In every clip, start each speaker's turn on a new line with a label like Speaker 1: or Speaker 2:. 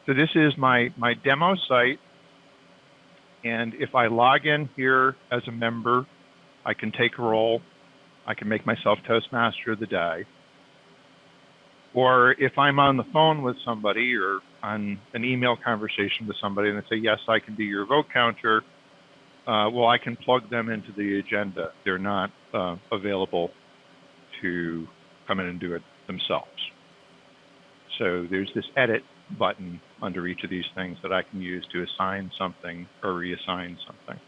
Speaker 1: So this is my demo site. And if I log in here as a member, I can take a role. I can make myself Toastmaster of the day. Or if I'm on the phone with somebody or on an email conversation with somebody and they say, yes, I can be your vote counter, well, I can plug them into the agenda. They're not available to come in and do it themselves. So there's this edit button under each of these things that I can use to assign something or reassign something.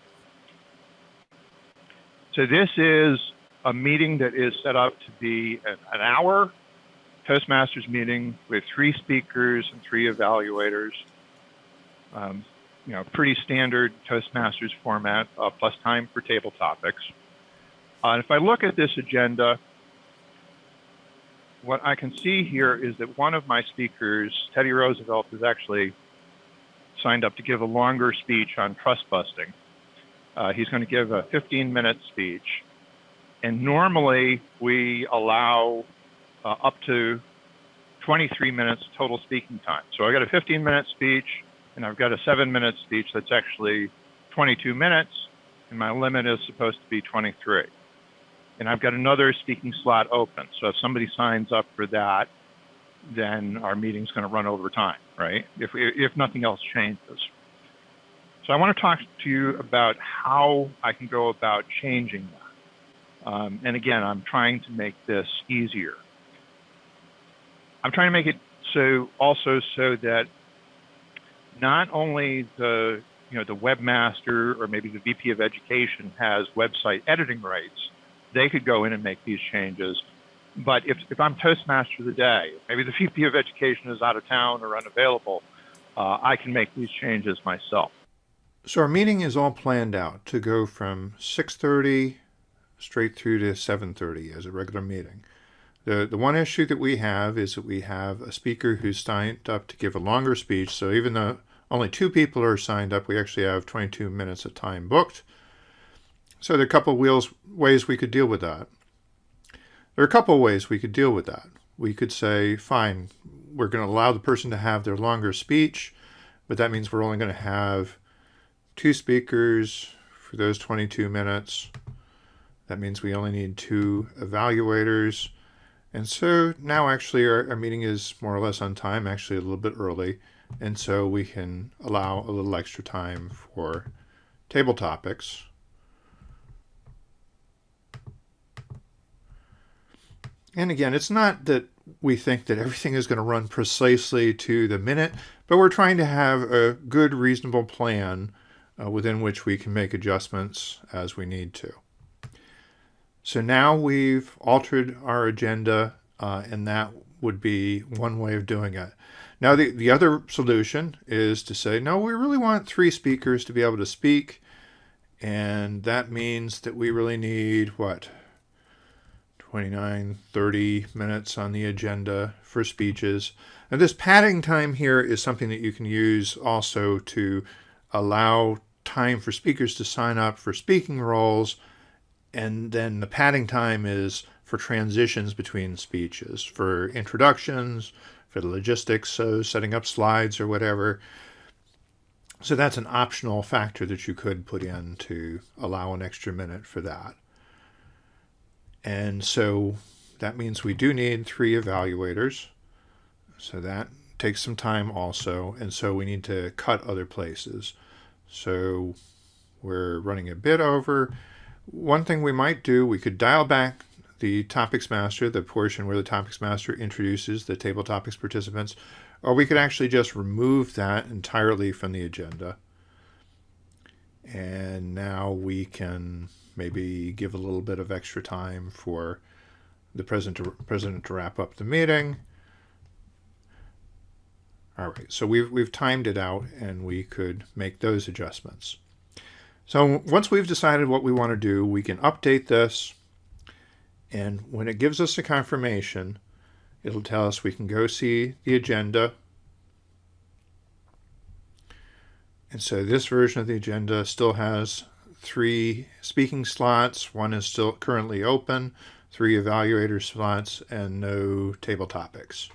Speaker 1: So this is a meeting that is set up to be an hour Toastmasters meeting with 3 speakers and 3 evaluators. Pretty standard Toastmasters format, plus time for table topics. And if I look at this agenda, what I can see here is that one of my speakers, Teddy Roosevelt, is actually signed up to give a longer speech on trust busting. He's going to give a 15-minute speech. And normally we allow up to 23 minutes total speaking time. So I got a 15-minute speech and I've got a 7-minute speech that's actually 22 minutes, and my limit is supposed to be 23. And I've got another speaking slot open. So if somebody signs up for that, then our meeting's going to run over time, right? If nothing else changes. So I want to talk to you about how I can go about changing that. And again, I'm trying to make this easier. I'm trying to make it so that not only the webmaster or maybe the VP of Education has website editing rights, they could go in and make these changes. But if I'm Toastmaster of the day, maybe the VP of Education is out of town or unavailable, I can make these changes myself.
Speaker 2: So our meeting is all planned out to go from 6:30 straight through to 7:30 as a regular meeting. The one issue that we have is that we have a speaker who's signed up to give a longer speech. So even though only 2 people are signed up, we actually have 22 minutes of time booked. So there are a couple of ways we could deal with that. There are a couple of ways we could deal with that. We could say, fine, we're going to allow the person to have their longer speech, but that means we're only going to have 2 speakers for those 22 minutes. That means we only need 2 evaluators. And so now actually our meeting is more or less on time, actually a little bit early. And so we can allow a little extra time for table topics. And again, it's not that we think that everything is going to run precisely to the minute, but we're trying to have a good, reasonable plan within which we can make adjustments as we need to. So now we've altered our agenda, and that would be one way of doing it. Now, the other solution is to say, no, we really want 3 speakers to be able to speak, and that means that we really need, 29, 30 minutes on the agenda for speeches. And this padding time here is something that you can use also to allow time for speakers to sign up for speaking roles. And then the padding time is for transitions between speeches, for introductions, for the logistics, so setting up slides or whatever. So that's an optional factor that you could put in to allow an extra minute for that. And so that means we do need 3 evaluators. So that takes some time also. And so we need to cut other places. So we're running a bit over. One thing we might do, we could dial back the Topics Master, the portion where the Topics Master introduces the table topics participants, or we could actually just remove that entirely from the agenda. And now we can maybe give a little bit of extra time for the president to wrap up the meeting. All right, so we've timed it out, and we could make those adjustments. So once we've decided what we want to do, we can update this, and when it gives us a confirmation, it'll tell us we can go see the agenda. And so this version of the agenda still has 3 speaking slots. 1 is still currently open, 3 evaluator slots, and no table topics.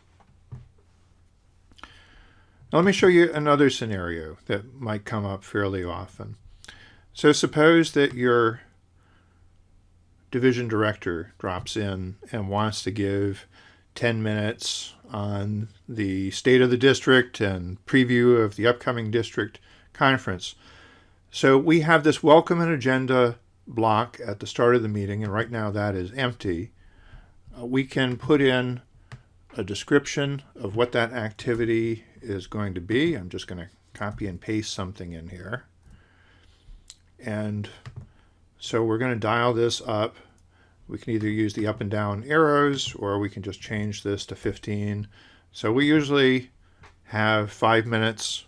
Speaker 2: Now, let me show you another scenario that might come up fairly often. So suppose that your division director drops in and wants to give 10 minutes on the state of the district and preview of the upcoming district conference. So we have this welcome and agenda block at the start of the meeting, and right now that is empty. We can put in a description of what that activity is going to be. I'm just going to copy and paste something in here. And so we're going to dial this up. We can either use the up and down arrows, or we can just change this to 15. So we usually have 5 minutes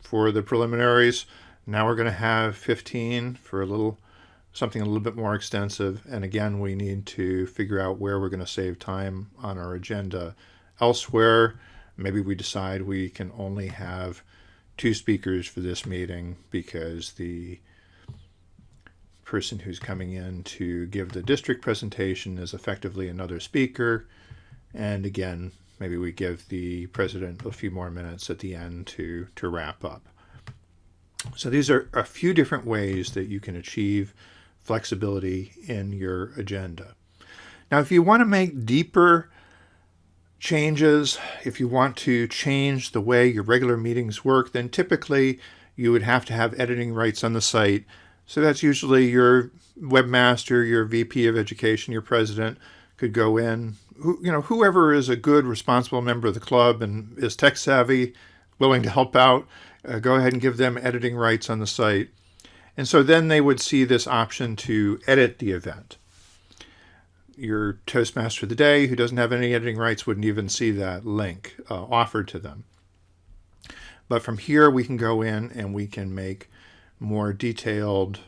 Speaker 2: for the preliminaries. Now we're going to have 15 for something a little bit more extensive. And again, we need to figure out where we're going to save time on our agenda elsewhere. Maybe we decide we can only have 2 speakers for this meeting because the person who's coming in to give the district presentation is effectively another speaker. And again, maybe we give the president a few more minutes at the end to wrap up. So these are a few different ways that you can achieve flexibility in your agenda. Now, if you want to make deeper changes, if you want to change the way your regular meetings work, then typically you would have to have editing rights on the site. So that's usually your webmaster, your VP of education, your president could go in. Whoever is a good, responsible member of the club and is tech savvy, willing to help out, go ahead and give them editing rights on the site. And so then they would see this option to edit the event. Your Toastmaster of the day, who doesn't have any editing rights, wouldn't even see that link offered to them. But from here, we can go in and we can make more detailed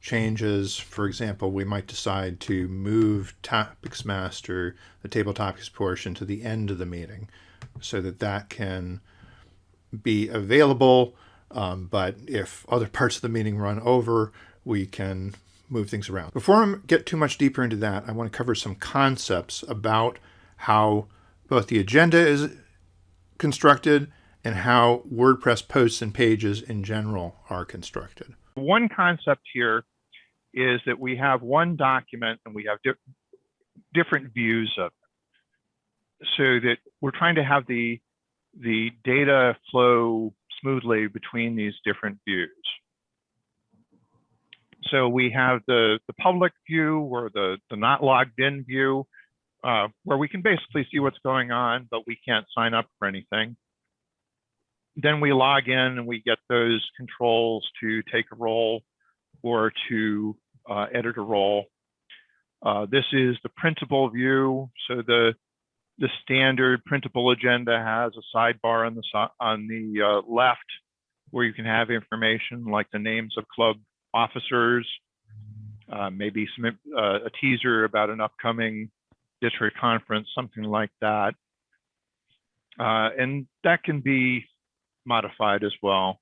Speaker 2: changes. For example, we might decide to move Topics Master, the table topics portion, to the end of the meeting so that can be available. But if other parts of the meeting run over, we can move things around. Before I get too much deeper into that, I want to cover some concepts about how both the agenda is constructed and how WordPress posts and pages in general are constructed.
Speaker 1: One concept here is that we have one document and we have different views of it, so that we're trying to have the data flow smoothly between these different views. So we have the public view, or the not logged in view, where we can basically see what's going on, but we can't sign up for anything. Then we log in and we get those controls to take a role or to edit a role. This is the printable view. So the standard printable agenda has a sidebar on the left where you can have information like the names of club officers, maybe a teaser about an upcoming district conference, something like that. And that can be modified as well.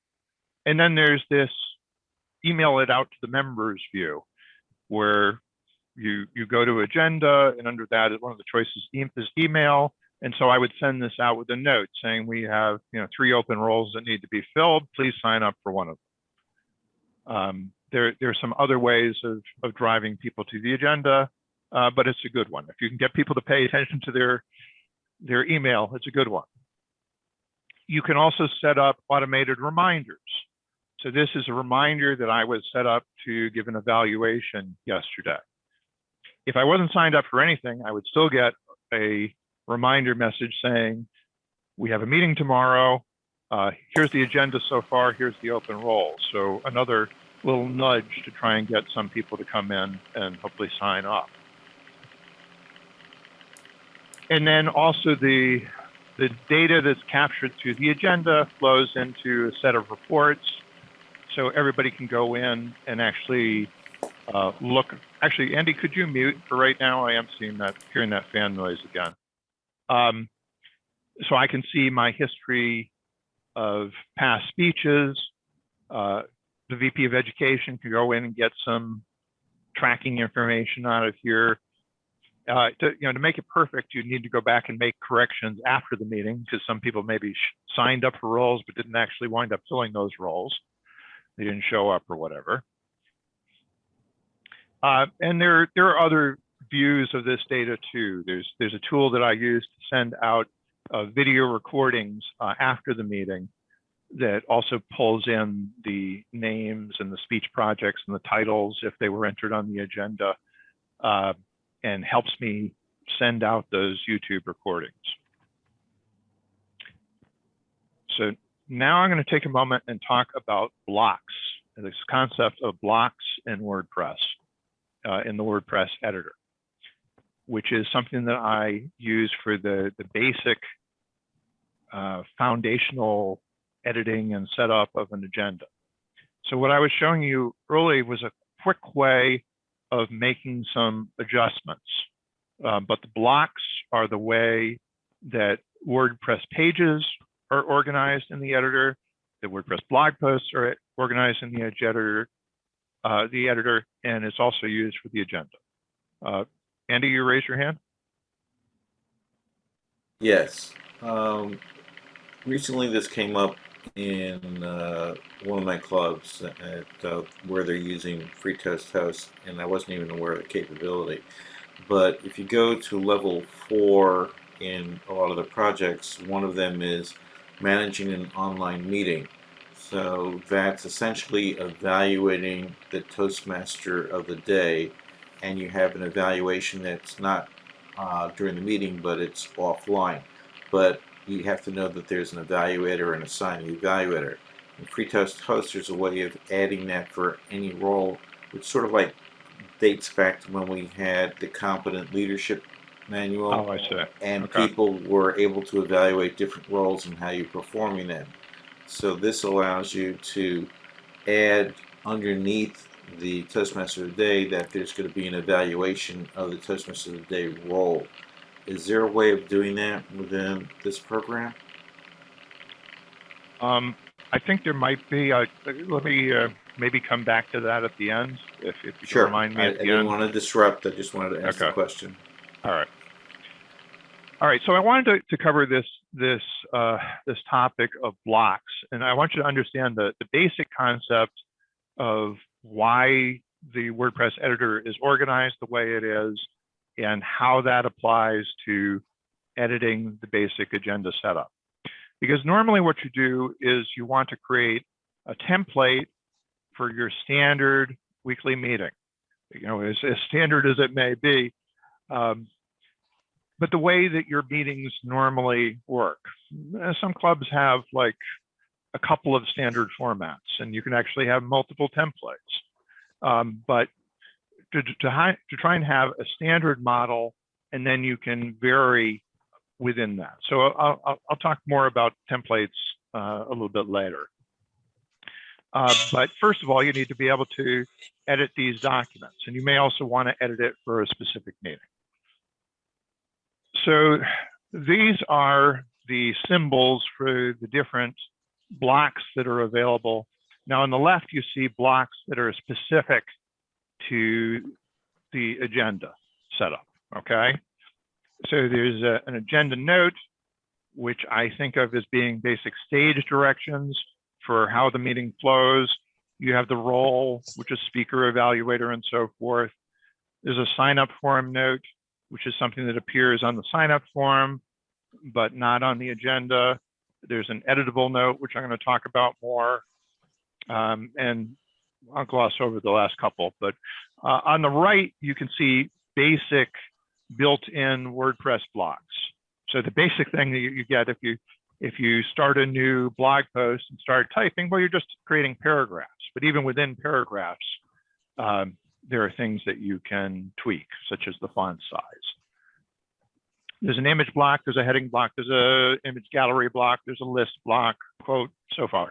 Speaker 1: And then there's this email it out to the members view, where you go to agenda, and under that, one of the choices is email. And so I would send this out with a note saying we have 3 open roles that need to be filled. Please sign up for one of them. There's some other ways of driving people to the agenda, but it's a good one. If you can get people to pay attention to their email, it's a good one. You can also set up automated reminders. So this is a reminder that I was set up to give an evaluation yesterday. If I wasn't signed up for anything, I would still get a reminder message saying, we have a meeting tomorrow. Here's the agenda so far. Here's the open role. So another little nudge to try and get some people to come in and hopefully sign up. And then also the data that's captured through the agenda flows into a set of reports. So everybody can go in and actually look. Actually, Andy, could you mute for right now? I am hearing that fan noise again. So I can see my history of past speeches. The VP of Education can go in and get some tracking information out of here. to make it perfect, you need to go back and make corrections after the meeting, because some people maybe signed up for roles but didn't actually wind up filling those roles. They didn't show up or whatever. And there are other views of this data too. There's a tool that I use to send out video recordings after the meeting that also pulls in the names and the speech projects and the titles if they were entered on the agenda, and helps me send out those YouTube recordings. So now I'm going to take a moment and talk about blocks, this concept of blocks in WordPress, in the WordPress editor, which is something that I use for the basic foundational editing and setup of an agenda. So what I was showing you earlier was a quick way of making some adjustments, but the blocks are the way that WordPress pages are organized in the editor, the WordPress blog posts are organized in the editor, and it's also used for the agenda. Andy, you raise your hand?
Speaker 3: Yes. Recently this came up in one of my clubs at where they're using free host, and I wasn't even aware of the capability. But if you go to level 4 in a lot of the projects, one of them is managing an online meeting. So that's essentially evaluating the Toastmaster of the day, and you have an evaluation that's not during the meeting, but it's offline. But you have to know that there's an evaluator and assigning evaluator. In FreeToast there's a way of adding that for any role, which sort of like dates back to when we had the competent leadership manual.
Speaker 1: Oh, I see.
Speaker 3: And
Speaker 1: okay.
Speaker 3: People were able to evaluate different roles and how you're performing them. So this allows you to add underneath the Toastmaster of the Day that there's going to be an evaluation of the Toastmaster of the Day role. Is there a way of doing that within this program?
Speaker 1: I think there might be. Let me maybe come back to that at the end, if you
Speaker 3: Sure.
Speaker 1: can remind me at the end.
Speaker 3: I didn't want to disrupt. I just wanted to ask the question.
Speaker 1: All right. So I wanted to cover this topic of blocks, and I want you to understand the basic concept of why the WordPress editor is organized the way it is, and how that applies to editing the basic agenda setup. Because normally what you do is you want to create a template for your standard weekly meeting, as standard as it may be. But the way that your meetings normally work, some clubs have like a couple of standard formats, and you can actually have multiple templates. But to try and have a standard model, and then you can vary within that. So I'll talk more about templates a little bit later. But first of all, you need to be able to edit these documents, and you may also want to edit it for a specific meeting. So these are the symbols for the different blocks that are available. Now on the left, you see blocks that are specific to the agenda setup, okay? So there's an agenda note, which I think of as being basic stage directions for how the meeting flows. You have the role, which is speaker, evaluator, and so forth. There's a sign-up form note, which is something that appears on the sign-up form, but not on the agenda. There's an editable note, which I'm going to talk about more. And I'll gloss over the last couple, but on the right, you can see basic built-in WordPress blocks. So the basic thing that you get if you start a new blog post and start typing, well, you're just creating paragraphs. But even within paragraphs, there are things that you can tweak, such as the font size. There's an image block, there's a heading block, there's an image gallery block, there's a list block, quote, so forth.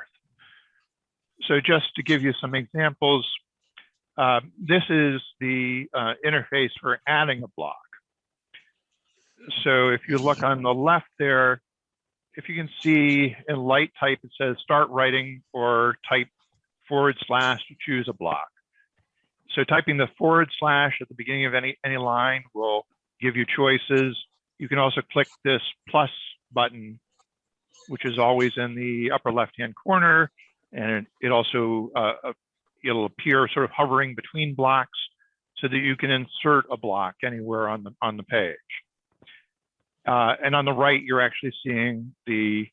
Speaker 1: So just to give you some examples, this is the interface for adding a block. So if you look on the left there, if you can see in light type, it says start writing, or type / to choose a block. So typing the / at the beginning of any line will give you choices. You can also click this plus button, which is always in the upper left-hand corner, and it also it'll appear sort of hovering between blocks so that you can insert a block anywhere on the page. And on the right, you're actually seeing the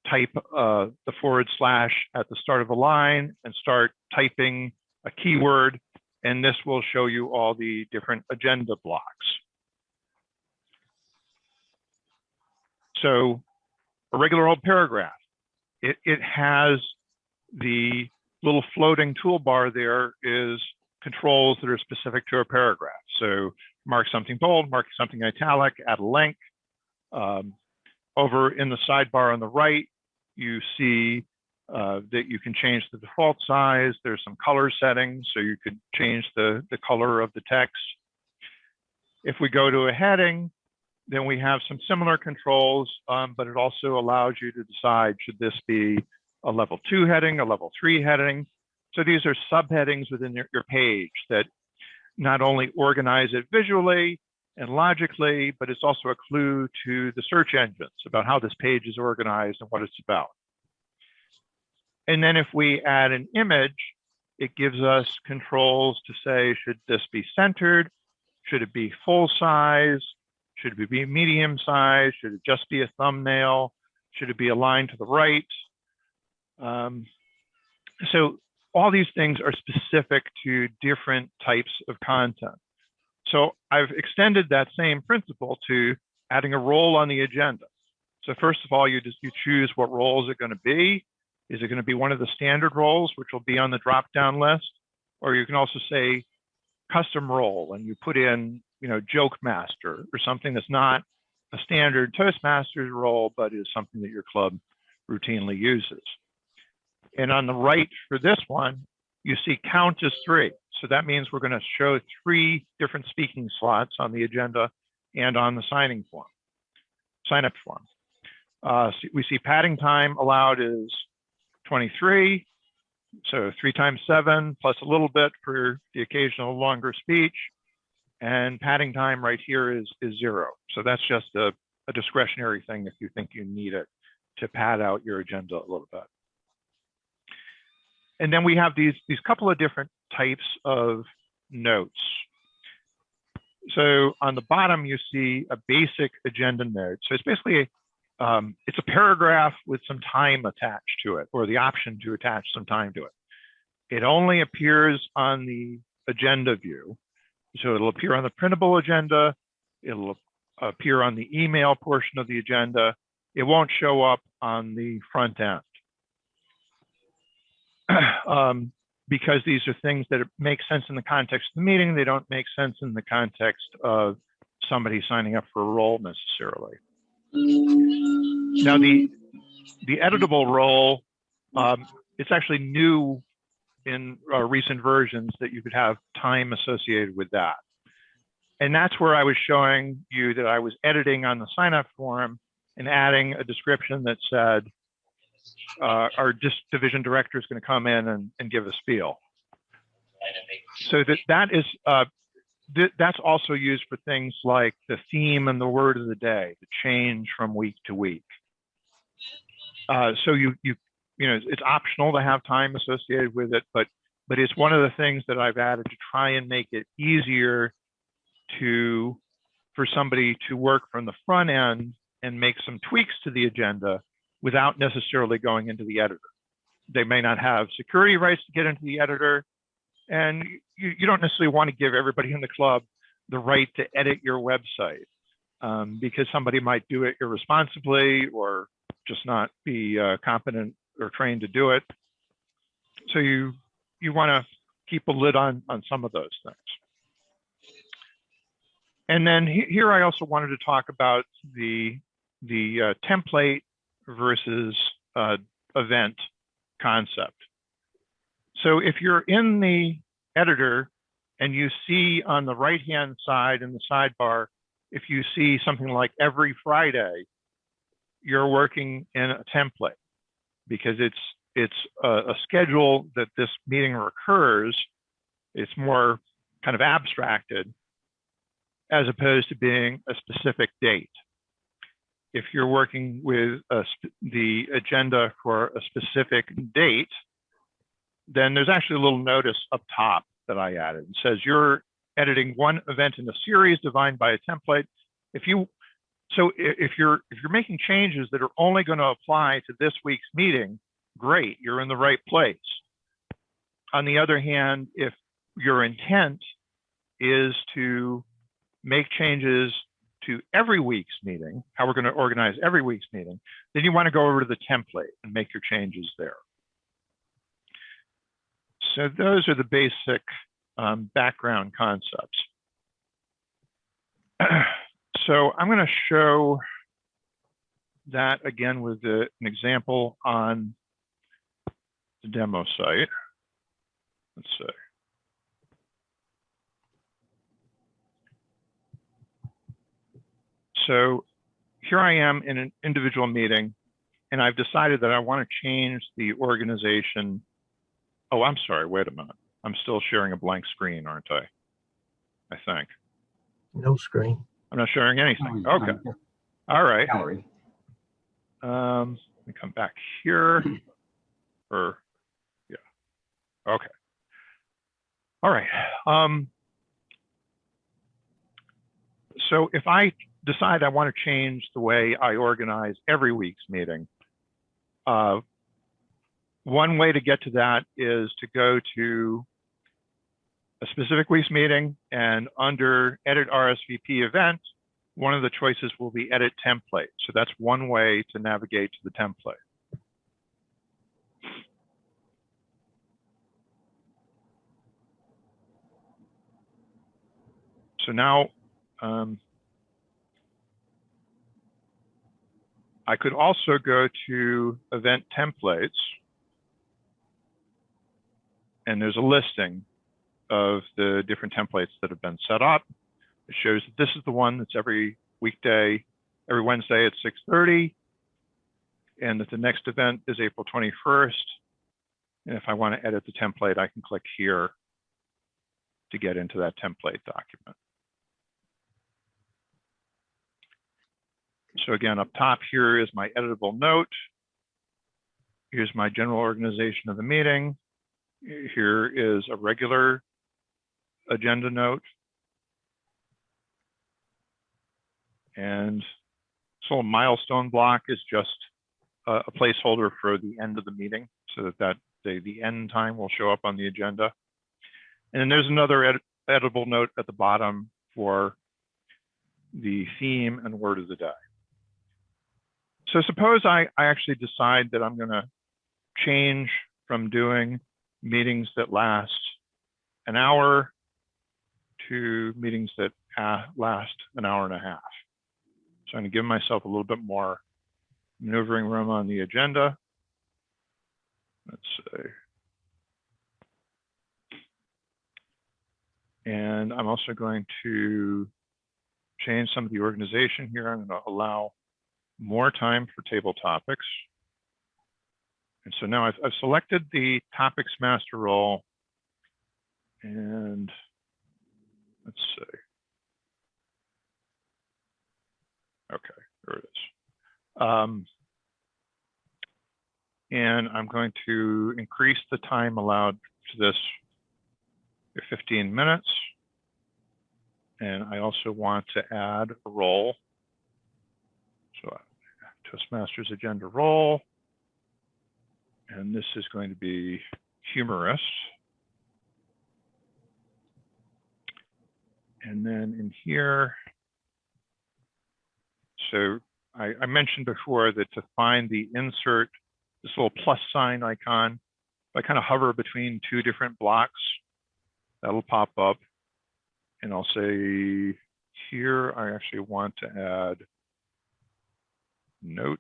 Speaker 1: type the / at the start of the line and start typing a keyword, and this will show you all the different agenda blocks. So a regular old paragraph, it has the little floating toolbar there is controls that are specific to a paragraph. So mark something bold, mark something italic, add a link. Over in the sidebar on the right, you see that you can change the default size. There's some color settings, so you could change the color of the text. If we go to a heading, then we have some similar controls, but it also allows you to decide, should this be a level 2 heading, a level 3 heading? So these are subheadings within your page that not only organize it visually and logically, but it's also a clue to the search engines about how this page is organized and what it's about. And then if we add an image, it gives us controls to say, should this be centered? Should it be full size? Should it be medium size? Should it just be a thumbnail? Should it be aligned to the right? So all these things are specific to different types of content. So I've extended that same principle to adding a role on the agenda. So first of all, you choose what role is it going to be. Is it going to be one of the standard roles, which will be on the drop-down list? Or you can also say custom role, and you put in, joke master or something that's not a standard Toastmasters role, but is something that your club routinely uses. And on the right for this one, you see count as 3. So that means we're going to show 3 different speaking slots on the agenda and on the sign-up form. So we see padding time allowed is 23. So 3 times 7 plus a little bit for the occasional longer speech. And padding time right here is 0. So that's just a discretionary thing if you think you need it to pad out your agenda a little bit. And then we have these couple of different types of notes. So on the bottom, you see a basic agenda note. So it's basically, it's a paragraph with some time attached to it, or the option to attach some time to it. It only appears on the agenda view. So it'll appear on the printable agenda. It'll appear on the email portion of the agenda. It won't show up on the front end. Because these are things that make sense in the context of the meeting. They don't make sense in the context of somebody signing up for a role necessarily. Now, the editable role, it's actually new in recent versions that you could have time associated with that. And that's where I was showing you that I was editing on the sign-up form and adding a description that said, our division director is going to come in and give a spiel. So that's also used for things like the theme and the word of the day, the change from week to week. So it's optional to have time associated with it, but it's one of the things that I've added to try and make it easier for somebody to work from the front end and make some tweaks to the agenda without necessarily going into the editor. They may not have security rights to get into the editor, and you don't necessarily want to give everybody in the club the right to edit your website because somebody might do it irresponsibly or just not be competent or trained to do it. So you want to keep a lid on some of those things. And then here I also wanted to talk about the template versus event concept. So if you're in the editor and you see on the right-hand side in the sidebar, if you see something like every Friday, you're working in a template because it's a schedule that this meeting recurs. It's more kind of abstracted. as opposed to being a specific date. If you're working with the agenda for a specific date, then there's actually a little notice up top that I added. It says you're editing one event in a series defined by a template. If you're making changes that are only going to apply to this week's meeting, great, you're in the right place. On the other hand, if your intent is to make changes to every week's meeting, how we're going to organize every week's meeting, then you want to go over to the template and make your changes there. So those are the basic background concepts. So I'm going to show that again with an example on the demo site. Let's see. So here I am in an individual meeting, and I've decided that I want to change the organization. Oh, I'm sorry, wait a minute. I'm still sharing a blank screen, aren't I? I think.
Speaker 4: No screen.
Speaker 1: I'm not sharing anything. Okay. All right.
Speaker 5: Gallery.
Speaker 1: Let me come back here. Or, yeah. Okay. All right. So if I decide I want to change the way I organize every week's meeting, one way to get to that is to go to a specific week's meeting, and under Edit RSVP Event, one of the choices will be Edit Template. So that's one way to navigate to the template. So now, I could also go to Event Templates, and there's a listing of the different templates that have been set up. It shows that this is the one that's every weekday, every Wednesday at 6:30, and that the next event is April 21st. And if I want to edit the template, I can click here to get into that template document. So again, up top here is my editable note. Here's my general organization of the meeting. Here is a regular agenda note. And this little milestone block is just a placeholder for the end of the meeting, so that the end time will show up on the agenda. And then there's another editable note at the bottom for the theme and word of the day. So suppose I actually decide that I'm going to change from doing meetings that last an hour to meetings that last an hour and a half. So I'm going to give myself a little bit more maneuvering room on the agenda. Let's see. And I'm also going to change some of the organization here. I'm going to allow more time for table topics. And so now I've selected the topics master role, and let's see. Okay, there it is. And I'm going to increase the time allowed to this to 15 minutes. And I also want to add a role. So Toastmasters agenda role. And this is going to be humorous. And then in here, so I mentioned before that to find the insert, this little plus sign icon, if I kind of hover between two different blocks, that'll pop up. And I'll say here, I actually want to add note,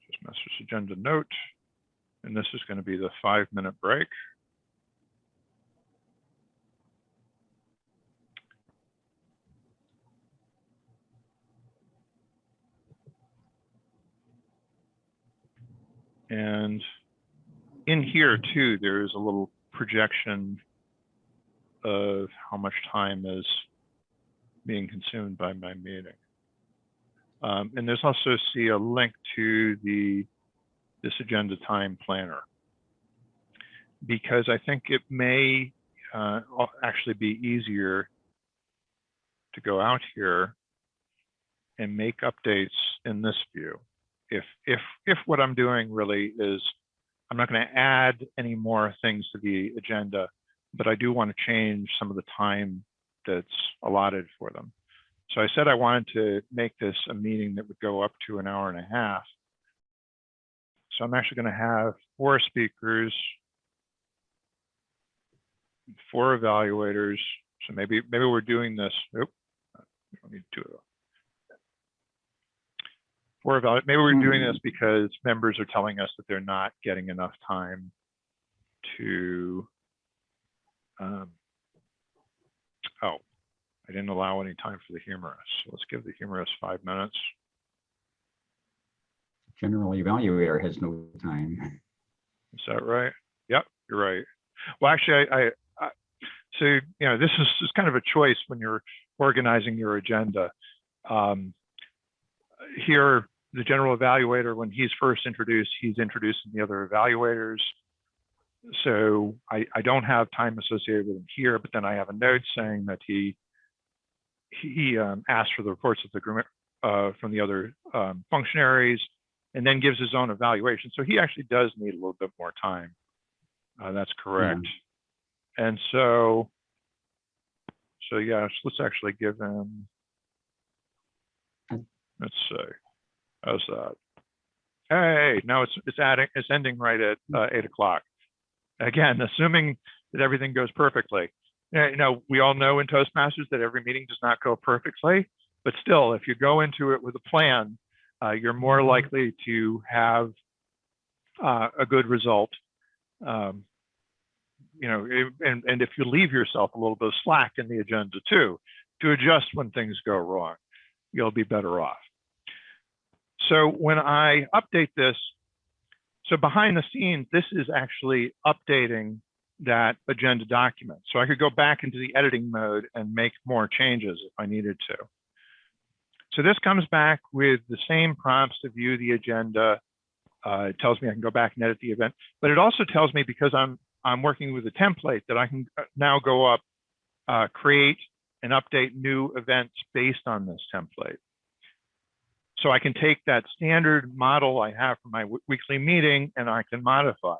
Speaker 1: Toastmasters agenda note. And this is going to be the 5-minute break. And in here too, there's a little projection of how much time is being consumed by my meeting. And there's also a link to this agenda time planner, because I think it may actually be easier to go out here and make updates in this view. If what I'm doing really is, I'm not going to add any more things to the agenda, but I do want to change some of the time that's allotted for them. So I said I wanted to make this a meeting that would go up to an hour and a half. So I'm actually going to have 4 speakers, 4 evaluators. So maybe we're doing this. Oop, we don't need to. Maybe we're doing this because members are telling us that they're not getting enough time to. Oh, I didn't allow any time for the humorous. So let's give the humorous 5 minutes.
Speaker 5: General evaluator has no time.
Speaker 1: Is that right? Yep, you're right. Well, actually, so this is kind of a choice when you're organizing your agenda. Here, the general evaluator, when he's first introduced, he's introducing the other evaluators. So I don't have time associated with him here, but then I have a note saying that he asked for the reports of the group from the other functionaries, and then gives his own evaluation. So he actually does need a little bit more time. That's correct. Yeah. And so yeah, let's actually give him. Let's see. How's that? Hey, no, it's ending right at 8 o'clock. Again, assuming that everything goes perfectly. We all know in Toastmasters that every meeting does not go perfectly, but still, if you go into it with a plan, you're more likely to have a good result. And if you leave yourself a little bit of slack in the agenda too, to adjust when things go wrong, you'll be better off. So when I update this, so behind the scenes, this is actually updating that agenda document. So I could go back into the editing mode and make more changes if I needed to. So this comes back with the same prompts to view the agenda. It tells me I can go back and edit the event, but it also tells me, because I'm working with a template, that I can now go up, create and update new events based on this template. So I can take that standard model I have for my weekly meeting and I can modify it.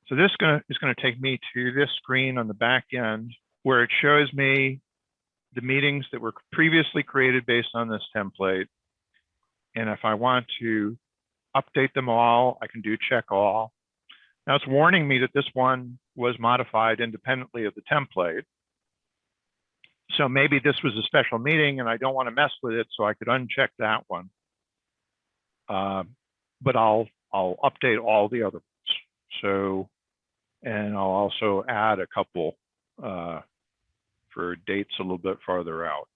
Speaker 1: So this is going to take me to this screen on the back end where it shows me the meetings that were previously created based on this template. And if I want to update them all, I can do check all. Now it's warning me that this one was modified independently of the template. So maybe this was a special meeting and I don't want to mess with it, so I could uncheck that one. But I'll update all the other ones. So, and I'll also add a couple for dates a little bit farther out.